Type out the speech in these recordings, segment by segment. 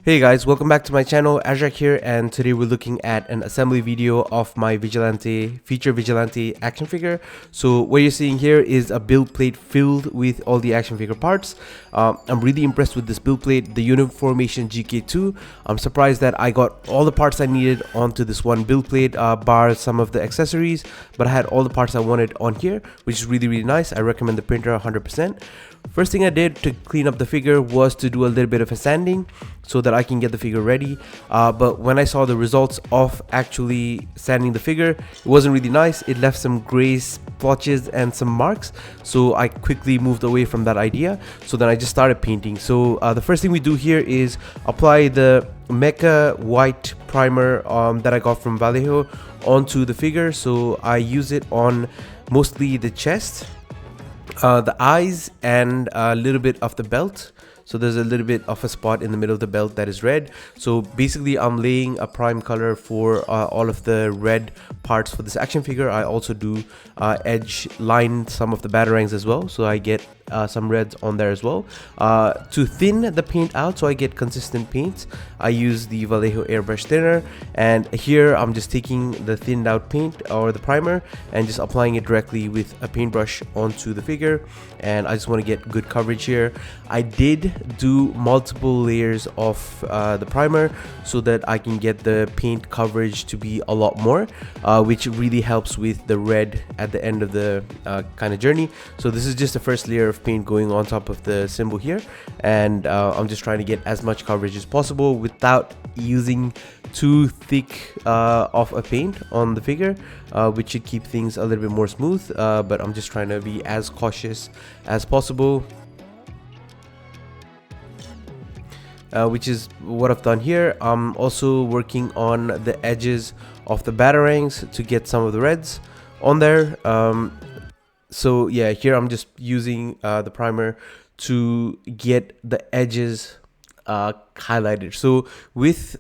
Hey guys, welcome back to my channel. Azrach here, and today we're looking at an assembly video of my Vigilante action figure. So what you're seeing here is a build plate filled with all the action figure parts. I'm really impressed with this build plate, the Uniformation GK2. I'm surprised that I got all the parts I needed onto this one build plate, bar some of the accessories, but I had all the parts I wanted on here, which is really nice. I recommend the printer 100%. First thing I did to clean up the figure was to do a little bit of a sanding so that I can get the figure ready. But when I saw the results of actually sanding the figure, it wasn't really nice. It left some gray splotches and some marks. So I quickly moved away from that idea. So then I just started painting. So the first thing we do here is apply the Mecha white primer that I got from Vallejo onto the figure. So I use it on mostly the chest, the eyes, and a little bit of the belt. So there's a little bit of a spot in the middle of the belt that is red. So basically I'm laying a prime color for all of the red parts for this action figure. I also do edge line some of the batarangs as well, so I get some reds on there as well. To thin the paint out so I get consistent paint, I use the Vallejo airbrush thinner, and here I'm just taking the thinned out paint or the primer and just applying it directly with a paintbrush onto the figure. And I just want to get good coverage here. I did do multiple layers of the primer so that I can get the paint coverage to be a lot more, which really helps with the red at the end of the kind of journey. So this is just the first layer of paint going on top of the symbol here, and I'm just trying to get as much coverage as possible without using too thick of a paint on the figure, which should keep things a little bit more smooth, but I'm just trying to be as cautious as possible, which is what I've done here. I'm also working on the edges of the batarangs to get some of the reds on there. So yeah, here I'm just using the primer to get the edges highlighted. So with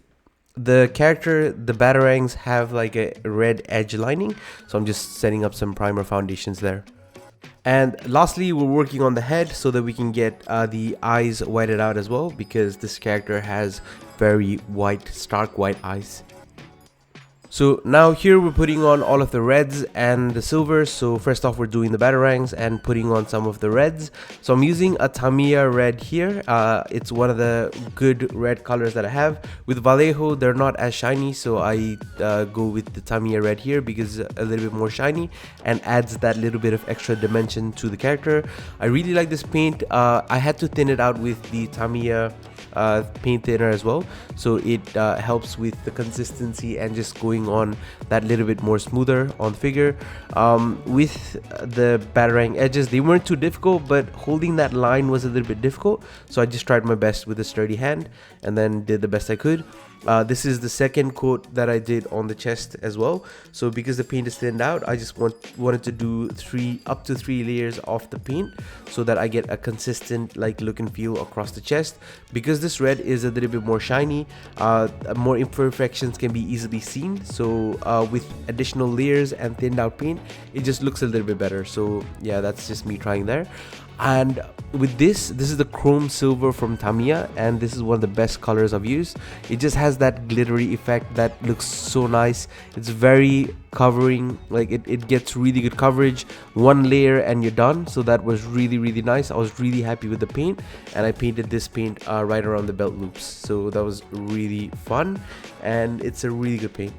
the character, the batarangs have like a red edge lining, so I'm just setting up some primer foundations there. And lastly, we're working on the head so that we can get the eyes whited out as well, because this character has very white, stark white eyes. So now here we're putting on all of the reds and the silvers. So first off, we're doing the batarangs and putting on some of the reds. So I'm using a Tamiya red here. It's one of the good red colors that I have. With Vallejo, they're not as shiny, so I go with the Tamiya red here because it's a little bit more shiny and adds that little bit of extra dimension to the character. I really like this paint. I had to thin it out with the Tamiya paint thinner as well, so it helps with the consistency and just going on that little bit more smoother on the figure. With the batarang edges, they weren't too difficult, but holding that line was a little bit difficult, so I just tried my best with a sturdy hand and then did the best I could. This is the second coat that I did on the chest as well. So because the paint is thinned out, I just wanted to do up to three layers of the paint so that I get a consistent like look and feel across the chest. Because this red is a little bit more shiny, more imperfections can be easily seen. So with additional layers and thinned out paint, it just looks a little bit better. So yeah, that's just me trying there. And with this is the chrome silver from Tamiya, and this is one of the best colors I've used. It just has that glittery effect that looks so nice. It's very covering, like it gets really good coverage. One layer and you're done. So that was really nice. I was really happy with the paint, and I painted this paint right around the belt loops, so that was really fun, and it's a really good paint.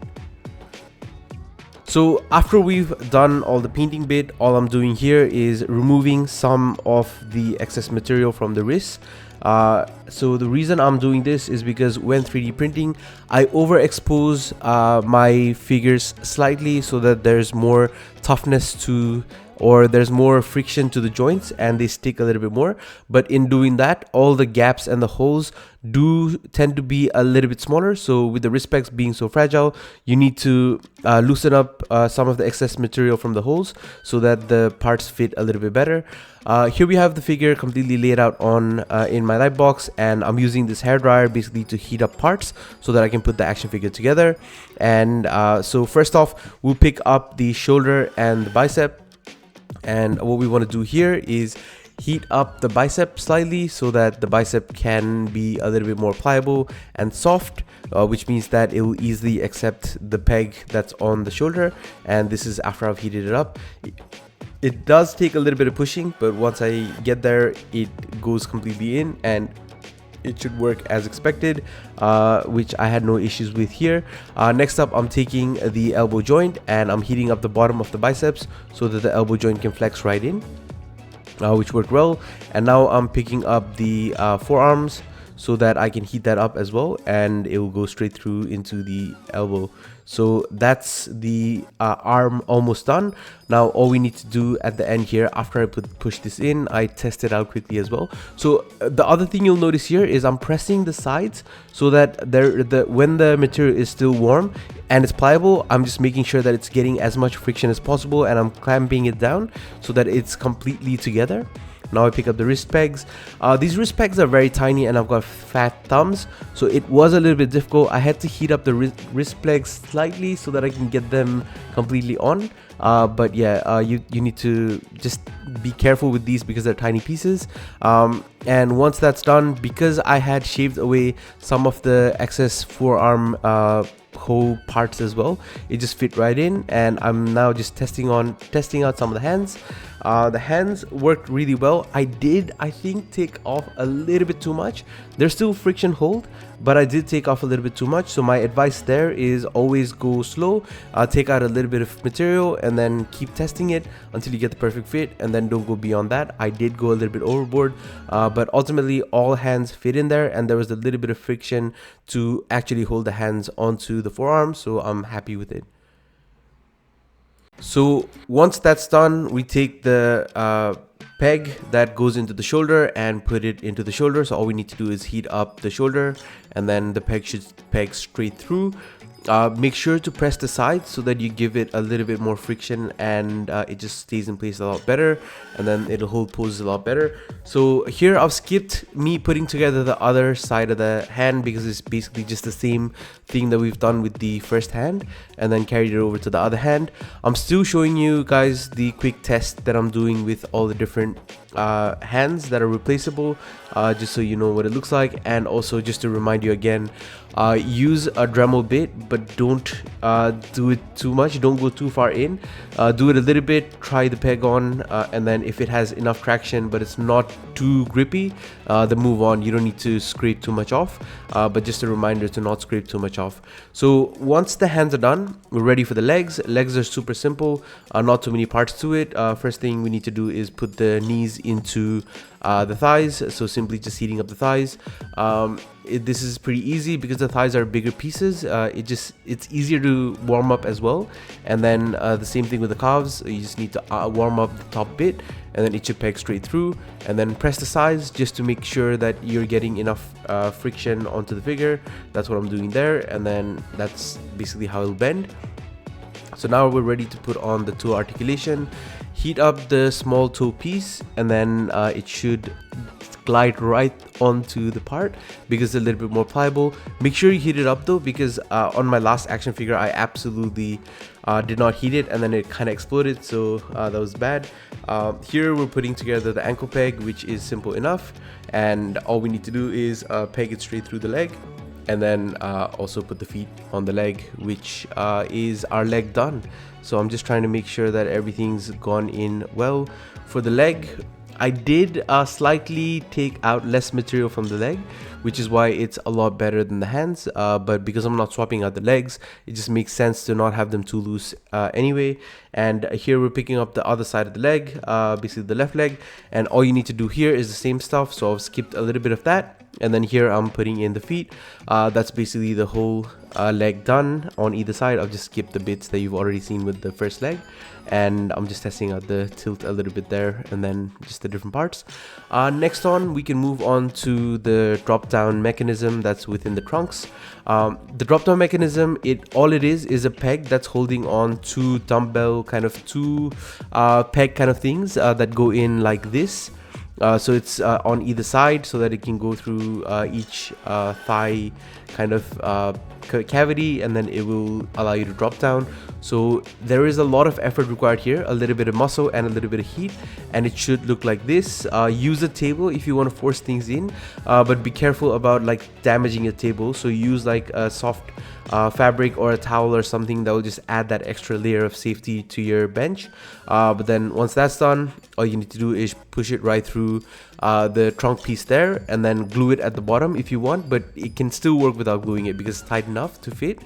So after we've done all the painting bit, all I'm doing here is removing some of the excess material from the wrist. So the reason I'm doing this is because when 3D printing, I overexpose my figures slightly so that there's more toughness to, or there's more friction to the joints and they stick a little bit more. But in doing that, all the gaps and the holes do tend to be a little bit smaller. So with the wrist pegs being so fragile, you need to loosen up some of the excess material from the holes so that the parts fit a little bit better. Here we have the figure completely laid out on in my light box, and I'm using this hairdryer basically to heat up parts so that I can put the action figure together. And so first off, we'll pick up the shoulder and the bicep. And what we want to do here is Heat up the bicep slightly so that the bicep can be a little bit more pliable and soft, which means that it will easily accept the peg that's on the shoulder. And this is after I've heated it up. It does take a little bit of pushing, but once I get there, it goes completely in and it should work as expected, which I had no issues with here. Next up, I'm taking the elbow joint and I'm heating up the bottom of the biceps so that the elbow joint can flex right in, which worked well. And now I'm picking up the forearms so that I can heat that up as well, and it will go straight through into the elbow. So that's the arm almost done. Now all we need to do at the end here, after I push this in, I test it out quickly as well. So the other thing you'll notice here is I'm pressing the sides so that when the material is still warm and it's pliable, I'm just making sure that it's getting as much friction as possible, and I'm clamping it down so that it's completely together. Now I pick up the wrist pegs. These wrist pegs are very tiny and I've got fat thumbs, so it was a little bit difficult. I had to heat up the wrist pegs slightly so that I can get them completely on. But yeah, you need to just be careful with these because they're tiny pieces. And once that's done, because I had shaved away some of the excess forearm whole parts as well, it just fit right in. And I'm now just testing out some of the hands. The hands worked really well. I think take off a little bit too much. There's still friction hold, but I did take off a little bit too much. So my advice there is always go slow, take out a little bit of material and then keep testing it until you get the perfect fit, and then don't go beyond that. I did go a little bit overboard, but ultimately all hands fit in there, and there was a little bit of friction to actually hold the hands onto the forearm, so I'm happy with it. So once that's done, we take the peg that goes into the shoulder and put it into the shoulder. So all we need to do is heat up the shoulder, and then the peg should peg straight through. Make sure to press the sides so that you give it a little bit more friction, and it just stays in place a lot better, and then it'll hold poses a lot better. So here I've skipped me putting together the other side of the hand because it's basically just the same thing that we've done with the first hand, and then carried it over to the other hand. I'm still showing you guys the quick test that I'm doing with all the different hands that are replaceable, just so you know what it looks like. And also just to remind you again, use a Dremel bit, but don't do it too much. Don't go too far in. Do it a little bit, try the peg on, and then if it has enough traction but it's not too grippy, then move on. You don't need to scrape too much off, but just a reminder to not scrape too much off. So once the hands are done, we're ready for the legs. Legs are super simple, not too many parts to it. First thing we need to do is put the knees into the thighs, so simply just heating up the thighs. This is pretty easy because the thighs are bigger pieces. It's easier to warm up as well. And then the same thing with the calves. You just need to warm up the top bit, and then it should peg straight through, and then press the sides just to make sure that you're getting enough friction onto the figure. That's what I'm doing there, and then that's basically how it'll bend. So now we're ready to put on the toe articulation. Heat up the small toe piece, and then it should glide right onto the part because it's a little bit more pliable. Make sure you heat it up though, because on my last action figure I absolutely did not heat it, and then it kind of exploded, so that was bad. Here we're putting together the ankle peg, which is simple enough, and all we need to do is peg it straight through the leg, and then also put the feet on the leg, which is our leg done. So I'm just trying to make sure that everything's gone in well. For the leg, I did slightly take out less material from the leg, which is why it's a lot better than the hands, but because I'm not swapping out the legs, it just makes sense to not have them too loose anyway. And here we're picking up the other side of the leg, basically the left leg, and all you need to do here is the same stuff. So I've skipped a little bit of that, and then here I'm putting in the feet. That's basically the whole leg done on either side. I've just skipped the bits that you've already seen with the first leg, and I'm just testing out the tilt a little bit there, and then just the different parts. Next on, we can move on to the drop down mechanism that's within the trunks. The drop down mechanism, all it is a peg that's holding on two dumbbell kind of two peg kind of things that go in like this. So it's on either side so that it can go through each thigh kind of cavity, and then it will allow you to drop down. So there is a lot of effort required here, a little bit of muscle and a little bit of heat, and it should look like this. Use a table if you want to force things in, but be careful about like damaging a table. So use like a soft fabric or a towel or something that will just add that extra layer of safety to your bench. But then once that's done, all you need to do is push it right through the trunk piece there, and then glue it at the bottom if you want, but it can still work without gluing it because it's tight enough to fit.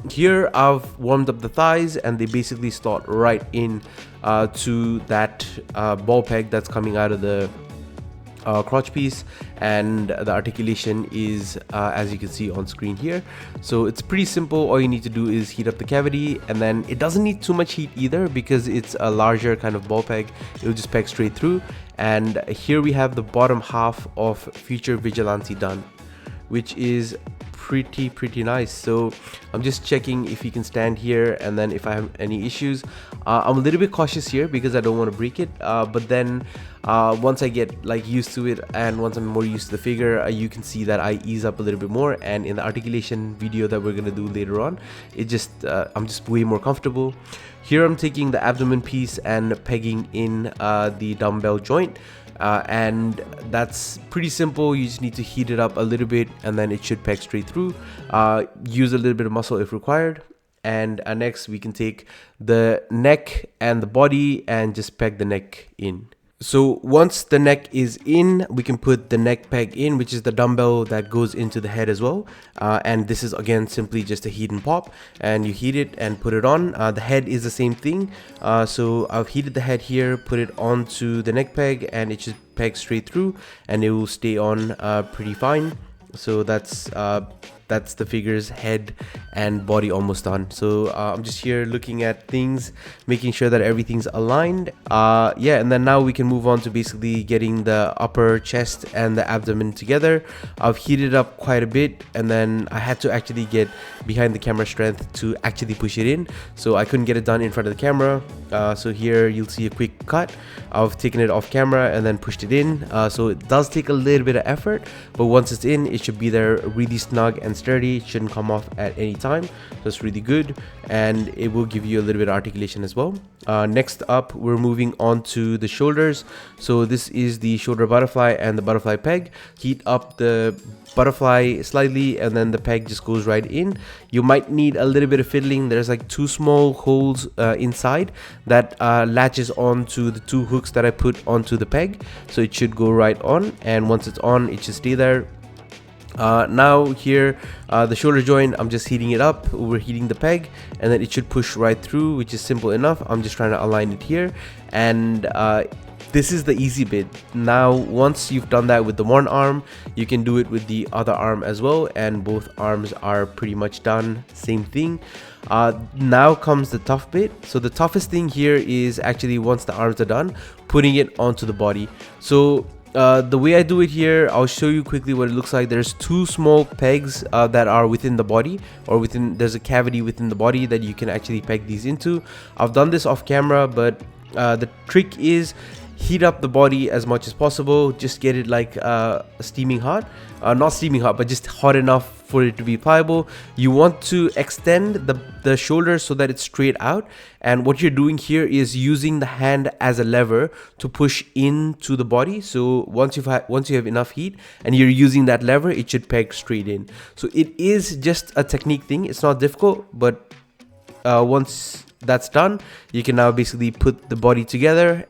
Here I've warmed up the thighs, and they basically slot right in to that ball peg that's coming out of the crotch piece, and the articulation is as you can see on screen here. So it's pretty simple. All you need to do is heat up the cavity, and then it doesn't need too much heat either because it's a larger kind of ball peg. It'll just peg straight through. And here we have the bottom half of future Vigilante done, which is pretty nice. So I'm just checking if you can stand here, and then if I have any issues, I'm a little bit cautious here because I don't want to break it, but then once I get like used to it, and once I'm more used to the figure, you can see that I ease up a little bit more. And in the articulation video that we're gonna do later on, it just I'm just way more comfortable. Here I'm taking the abdomen piece and pegging in the dumbbell joint. And that's pretty simple. You just need to heat it up a little bit, and then it should peg straight through. Use a little bit of muscle if required. And next we can take the neck and the body and just peg the neck in. So once the neck is in, we can put the neck peg in, which is the dumbbell that goes into the head as well. And this is again simply just a heat and pop, and you heat it and put it on. The head is the same thing. So I've heated the head here, put it onto the neck peg, and it should peg straight through, and it will stay on pretty fine. So that's the figure's head and body almost done. So I'm just here looking at things, making sure that everything's aligned. Yeah, and then now we can move on to basically getting the upper chest and the abdomen together. I've heated up quite a bit, and then I had to actually get behind the camera strength to actually push it in, so I couldn't get it done in front of the camera. So here you'll see a quick cut. I've taken it off camera and then pushed it in. So it does take a little bit of effort, but once it's in, it should be there really snug and sturdy. It shouldn't come off at any time, so it's really good, and it will give you a little bit of articulation as well. Next up, we're moving on to the shoulders. So this is the shoulder butterfly and the butterfly peg. Heat up the butterfly slightly, and then the peg just goes right in. You might need a little bit of fiddling. There's like two small holes inside that latches onto the two hooks that I put onto the peg, so it should go right on, and once it's on, it should stay there. Now here, the shoulder joint, I'm just heating it up. We're heating the peg, and then it should push right through, which is simple enough. I'm just trying to align it here, and this is the easy bit. Now once you've done that with the one arm, you can do it with the other arm as well, and both arms are pretty much done. Same thing. Now comes the tough bit. So the toughest thing here is actually, once the arms are done, putting it onto the body. So the way I do it here, I'll show you quickly what it looks like. There's two small pegs that are within the body, or there's a cavity within the body that you can actually peg these into. I've done this off camera, but the trick is heat up the body as much as possible. Just get it like steaming hot, not steaming hot, but just hot enough for it to be pliable. You want to extend the shoulder so that it's straight out, and what you're doing here is using the hand as a lever to push into the body. So once you have enough heat and you're using that lever, it should peg straight in. So it is just a technique thing. It's not difficult, but once that's done, you can now basically put the body together.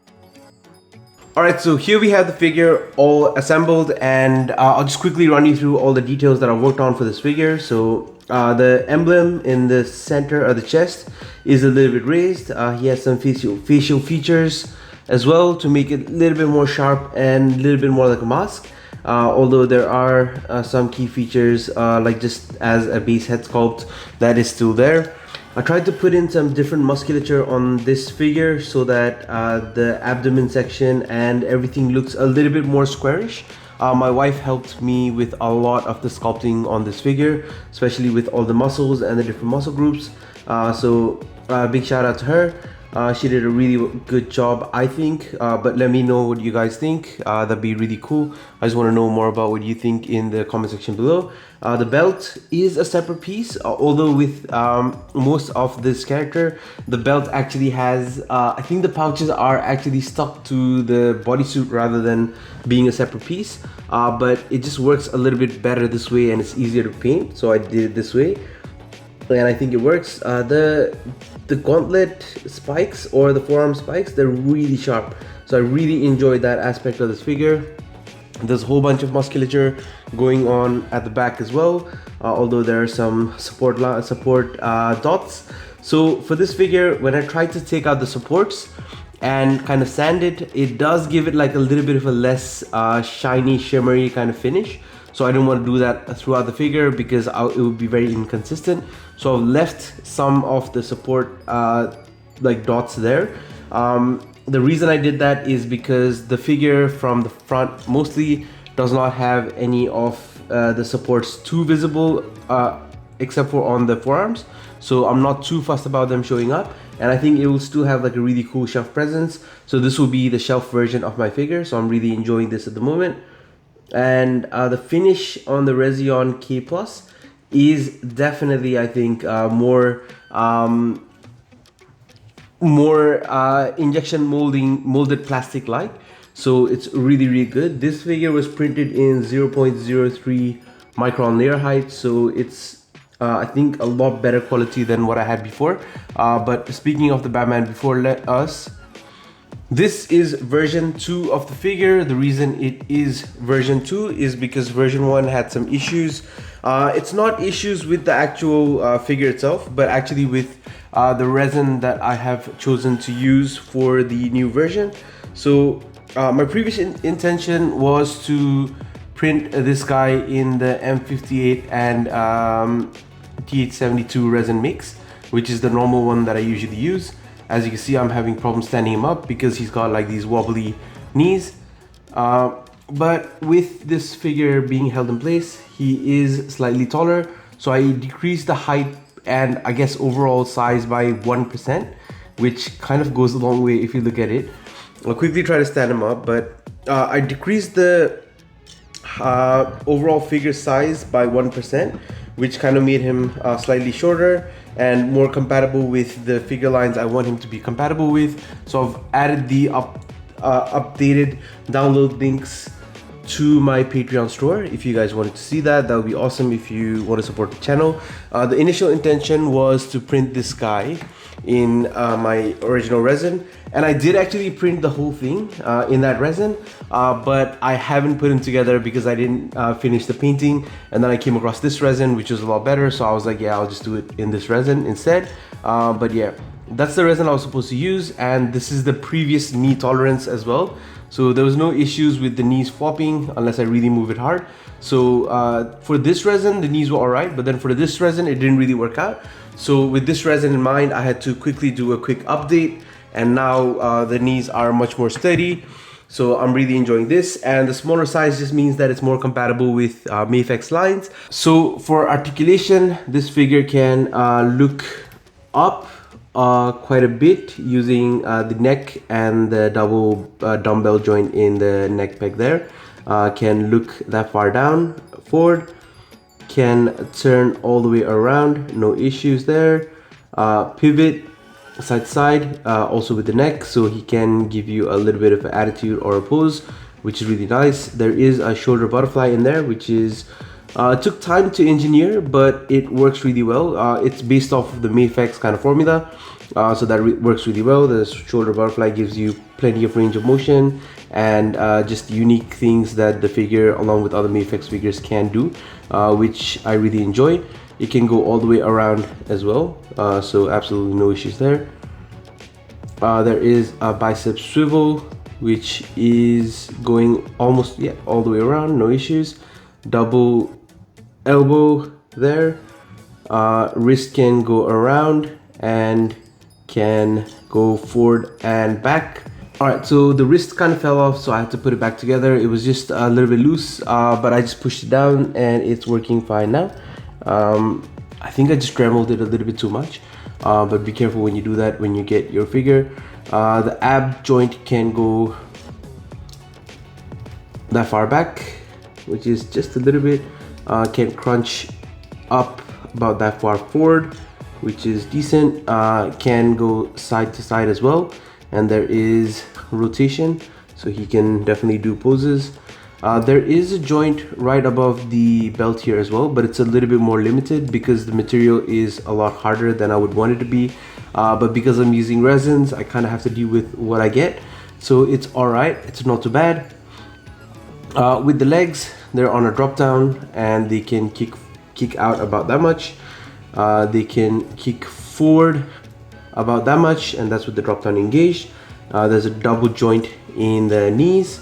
Alright, so here we have the figure all assembled, and I'll just quickly run you through all the details that I worked on for this figure. So the emblem in the center of the chest is a little bit raised. He has some facial features as well to make it a little bit more sharp and a little bit more like a mask. Although there are some key features like just as a base head sculpt that is still there. I tried to put in some different musculature on this figure so that the abdomen section and everything looks a little bit more squarish. My wife helped me with a lot of the sculpting on this figure, especially with all the muscles and the different muscle groups. So big shout out to her. She did a really good job, I think, but let me know what you guys think. That'd be really cool. I just want to know more about what you think in the comment section below. The belt is a separate piece, although with most of this character, the belt actually has, I think the pouches are actually stuck to the bodysuit rather than being a separate piece, but it just works a little bit better this way and it's easier to paint, so I did it this way. And I think it works. The gauntlet spikes or the forearm spikes, they're really sharp. So I really enjoyed that aspect of this figure. There's a whole bunch of musculature going on at the back as well, although there are some support dots. So for this figure, when I tried to take out the supports and kind of sand it, it does give it like a little bit of a less shiny, shimmery kind of finish. So I didn't want to do that throughout the figure because it would be very inconsistent. So I've left some of the support like dots there. The reason I did that is because the figure from the front mostly does not have any of the supports too visible except for on the forearms. So I'm not too fussed about them showing up, and I think it will still have like a really cool shelf presence. So this will be the shelf version of my figure, so I'm really enjoying this at the moment. And the finish on the Resion K Plus is definitely, I think, more injection molded plastic like. So it's really good. This figure was printed in 0.03 micron layer height, so it's I think a lot better quality than what I had before. But speaking of the Batman Before Us, this is version 2 of the figure. The reason it is version 2 is because version 1 had some issues. It's not issues with the actual figure itself, but actually with the resin that I have chosen to use for the new version. So my previous intention was to print this guy in the M58 and TH72 resin mix, which is the normal one that I usually use. As you can see, I'm having problems standing him up because he's got like these wobbly knees. But with this figure being held in place, he is slightly taller. So I decreased the height and I guess overall size by 1%, which kind of goes a long way if you look at it. I'll quickly try to stand him up, but I decreased the overall figure size by 1%, which kind of made him slightly shorter and more compatible with the figure lines I want him to be compatible with. So I've added the updated download links to my Patreon store. If you guys wanted to see that, that would be awesome if you want to support the channel. The initial intention was to print this guy in my original resin, and I did actually print the whole thing in that resin, but I haven't put them together because I didn't finish the painting, and then I came across this resin which was a lot better, so I was like, yeah, I'll just do it in this resin instead. But yeah, that's the resin I was supposed to use, and this is the previous knee tolerance as well. So there was no issues with the knees flopping unless I really move it hard. So for this resin, the knees were alright, but then for this resin, it didn't really work out. So with this resin in mind, I had to quickly do a quick update, and now the knees are much more sturdy. So I'm really enjoying this, and the smaller size just means that it's more compatible with Mafex lines. So for articulation, this figure can look up quite a bit using the neck and the double dumbbell joint in the neck peg there. Can look that far down, forward, can turn all the way around, no issues there. Pivot side to side, also with the neck, so he can give you a little bit of an attitude or a pose, which is really nice. There is a shoulder butterfly in there, which is took time to engineer, but it works really well. It's based off of the Mafex kind of formula, so that works really well. The shoulder butterfly gives you plenty of range of motion and just unique things that the figure, along with other Mafex figures, can do, which I really enjoy. It can go all the way around as well, so absolutely no issues there. There is a bicep swivel, which is going almost all the way around, no issues. Double elbow there. Wrist can go around and can go forward and back. Alright, so the wrist kind of fell off, so I had to put it back together. It was just a little bit loose, but I just pushed it down and it's working fine now. I think I just dremeled it a little bit too much. but be careful when you do that when you get your figure. The ab joint can go that far back, which is just a little bit. Can crunch up about that far forward, which is decent. Can go side to side as well, and there is rotation, so he can definitely do poses. There is a joint right above the belt here as well, but it's a little bit more limited because the material is a lot harder than I would want it to be. But because I'm using resins, I kind of have to deal with what I get. So it's all right, it's not too bad. With the legs, they're on a drop down and they can kick out about that much. They can kick forward about that much, and that's with the drop down engaged. There's a double joint in the knees.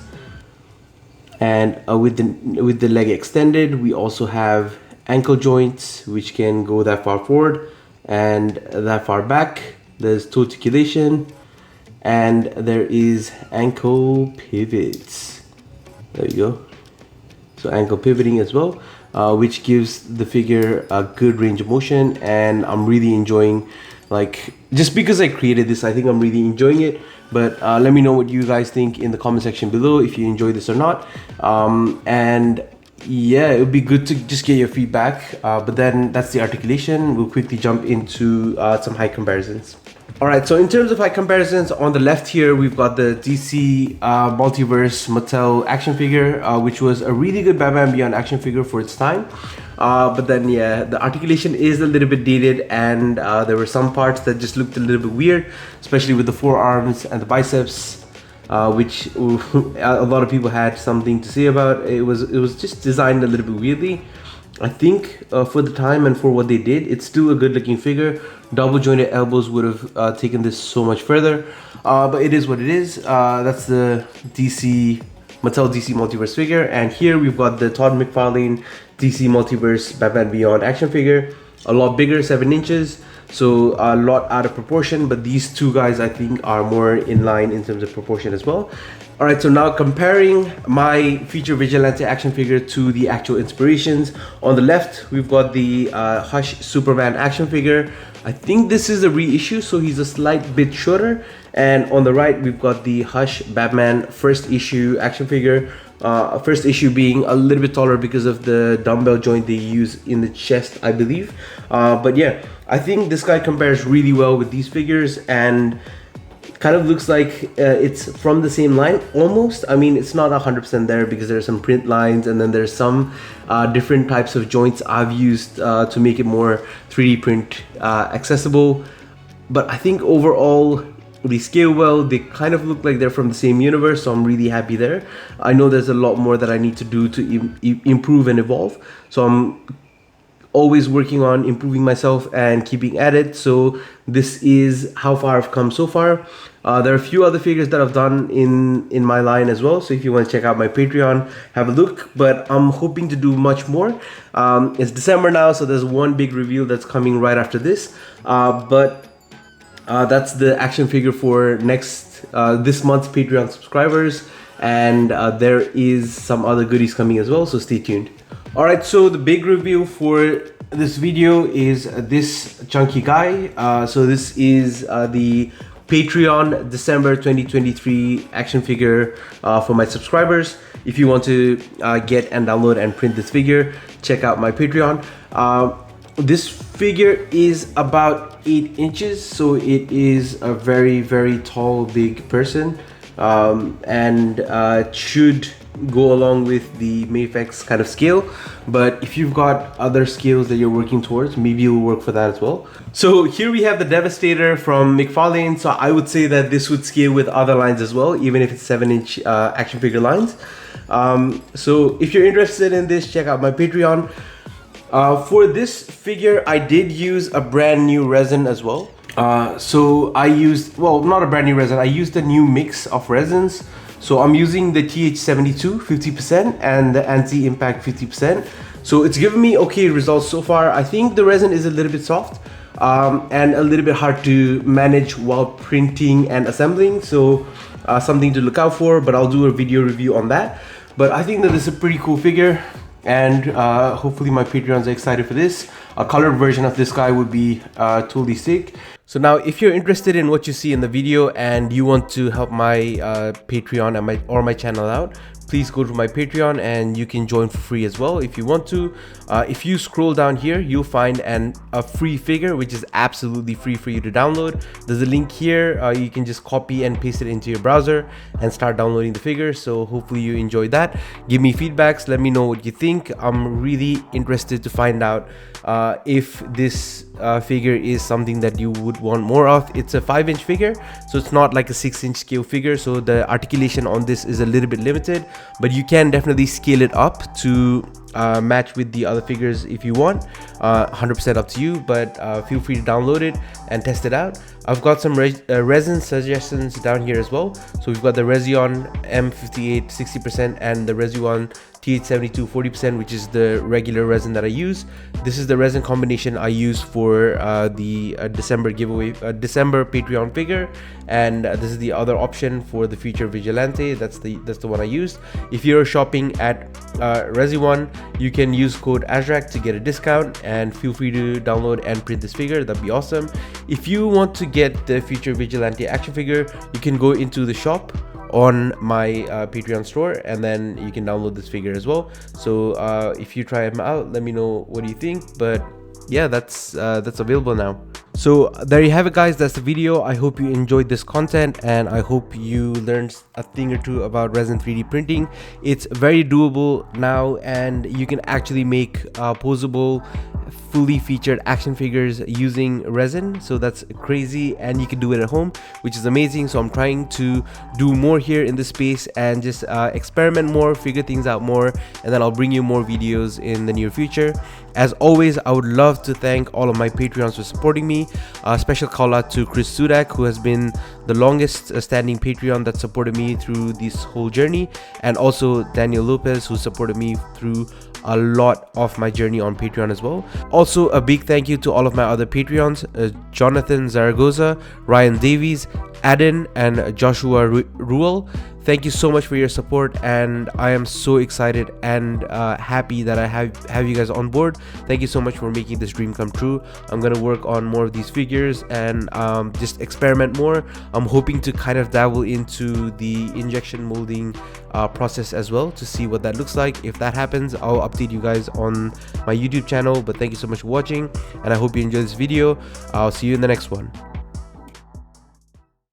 And with the leg extended, we also have ankle joints, which can go that far forward and that far back. There's toe articulation, and there is ankle pivots. There you go. So ankle pivoting as well, which gives the figure a good range of motion. And I'm really enjoying, like, just because I created this, I think I'm really enjoying it. But let me know what you guys think in the comment section below, if you enjoy this or not. And yeah, it would be good to just get your feedback. But then that's the articulation. We'll quickly jump into some height comparisons. All right, so in terms of height comparisons, on the left here, we've got the DC Multiverse Mattel action figure, which was a really good Batman Beyond action figure for its time. But then, yeah, the articulation is a little bit dated, and there were some parts that just looked a little bit weird, especially with the forearms and the biceps, which a lot of people had something to say about. It was just designed a little bit weirdly. I think for the time and for what they did, it's still a good looking figure. Double jointed elbows would have taken this so much further, but it is what it is. That's the Mattel DC Multiverse figure, and here we've got the Todd McFarlane DC Multiverse Batman Beyond action figure. A lot bigger, 7 inches, so a lot out of proportion, but these two guys I think are more in line in terms of proportion as well. Alright, so now comparing my feature Vigilante action figure to the actual inspirations. On the left, we've got the Hush Superman action figure. I think this is a reissue, so he's a slight bit shorter. And on the right, we've got the Hush Batman first issue action figure. First issue being a little bit taller because of the dumbbell joint they use in the chest, I believe. But yeah, I think this guy compares really well with these figures, and kind of looks like it's from the same line almost. I mean, it's not 100% there because there's some print lines, and then there's some different types of joints I've used to make it more 3D print accessible. But I think overall they scale well. They kind of look like they're from the same universe, so I'm really happy there. I know there's a lot more that I need to do to improve and evolve, so I'm always working on improving myself and keeping at it. So this is how far I've come so far. There are a few other figures that I've done in my line as well, so if you want to check out my Patreon, have a look. But I'm hoping to do much more. It's December now, so there's one big reveal that's coming right after this, but that's the action figure for this month's Patreon subscribers, and there is some other goodies coming as well, so stay tuned. Alright, so the big reveal for this video is this chunky guy. So this is the Patreon December 2023 action figure for my subscribers. If you want to get and download and print this figure, check out my Patreon. This figure is about 8 inches, so it is a very, very tall, big person, and should go along with the Mayfex kind of scale. But if you've got other scales that you're working towards, maybe it'll work for that as well. So here we have the Devastator from McFarlane. So I would say that this would scale with other lines as well, even if it's 7-inch action figure lines. So if you're interested in this, check out my Patreon. For this figure, I did use a brand new resin as well. So I used, well, not a brand new resin, I used a new mix of resins. So I'm using the TH72 50% and the anti-impact 50%. So it's given me okay results so far. I think the resin is a little bit soft and a little bit hard to manage while printing and assembling. So something to look out for, but I'll do a video review on that. But I think that this is a pretty cool figure. and hopefully my Patreons are excited for this. A colored version of this guy would be totally sick. So now if you're interested in what you see in the video and you want to help my Patreon and my channel out, please go to my Patreon and you can join for free as well if you want to. If you scroll down here, you'll find a free figure which is absolutely free for you to download. There's a link here. You can just copy and paste it into your browser and start downloading the figure. So hopefully you enjoyed that. Give me feedbacks, let me know what you think. I'm really interested to find out if this figure is something that you would want more of. It's a 5-inch figure, so it's not like a 6-inch scale figure, so the articulation on this is a little bit limited, but you can definitely scale it up to match with the other figures if you want. 100% up to you, but feel free to download it and test it out. I've got some resin suggestions down here as well. So we've got the Resion M58 60% and the Resion TH72 40%, which is the regular resin that I use. This is the resin combination I use for the December giveaway, December Patreon figure, and this is the other option for the future Vigilante. That's the one I used. If you're shopping at Resion, you can use code Azrach to get a discount, and feel free to download and print this figure. That'd be awesome. If you want to get the future Vigilante action figure, you can go into the shop on my Patreon store and then you can download this figure as well. So if you try them out, let me know what do you think. But yeah, that's available now. So there you have it, guys. That's the video. I hope you enjoyed this content and I hope you learned a thing or two about resin 3D printing. It's very doable now and you can actually make posable, fully featured action figures using resin. So that's crazy, and you can do it at home, which is amazing. So I'm trying to do more here in this space and just experiment more, figure things out more, and then I'll bring you more videos in the near future. As always, I would love to thank all of my Patreons for supporting me. Special call out to Chris Sudak, who has been the longest standing Patreon that supported me through this whole journey, and also Daniel Lopez, who supported me through a lot of my journey on Patreon as well. Also a big thank you to all of my other Patreons, Jonathan Zaragoza, Ryan Davies, Aden, and Joshua Ruel. Thank you so much for your support, and I am so excited and happy that I have you guys on board. Thank you so much for making this dream come true. I'm gonna work on more of these figures and just experiment more. I'm hoping to kind of dabble into the injection molding process as well to see what that looks like. If that happens, I'll update you guys on my YouTube channel. But thank you so much for watching, and I hope you enjoyed this video. I'll see you in the next one.